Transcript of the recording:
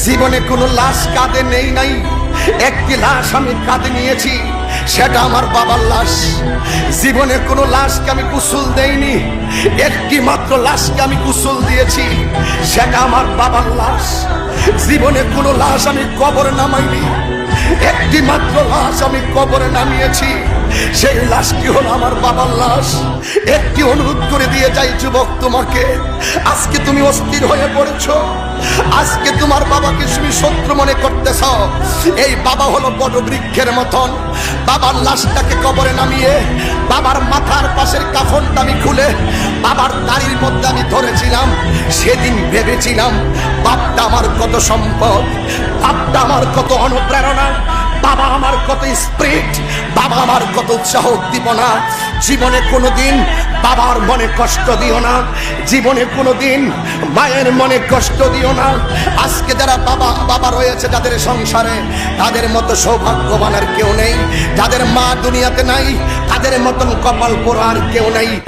জীবনে কোনো লাশ কাঁধে নেই নাই, একটি লাশ আমি কাঁধে নিয়েছি, সেটা আমার বাবার লাশ। জীবনে কোনো লাশকে আমি গোসল দেইনি, একটি মাত্র লাশকে আমি গোসল দিয়েছি, সেটা আমার বাবার লাশ। জীবনে কোনো লাশ আমি কবরে নামাইনি, একটি মাত্র লাশ আমি কবরে নামিয়েছি, সেই লাশটি হলো আমার বাবার লাশ। একটি অনুরোধ করে দিয়ে যাই যুবক তোমাকে, আজকে তুমি অস্থির হয়ে পড়েছো, আজকে তোমার বাবাকে তুমি শত্রু মনে করতেছ। এই বাবা হলো বড় বৃক্ষের মতন, বাবার লাশটাকে কবরে নামিয়ে বাবার মাথার পাশের কাফনটা আমি খুলে বাবার দাড়ির মধ্যে আমি ধরেছিলাম। সেদিন ভেবেছিলাম বাপটা আমার কত সম্পদ, বাপটা আমার কত অনুপ্রেরণা, বাবা আমার কত স্পিরিট, বাবা আমার কত উৎসাহ উদ্দীপনা। জীবনে কোনোদিন বাবার মনে কষ্ট দিও না, জীবনে কোনোদিন মায়ের মনে কষ্ট দিও না। আজকে যারা বাবা রয়েছে যাদের সংসারে, তাদের মতো সৌভাগ্যবান আর কেউ নেই। যাদের মা দুনিয়াতে নাই, তাদের মতন কপাল পোড়া আর কেউ নেই।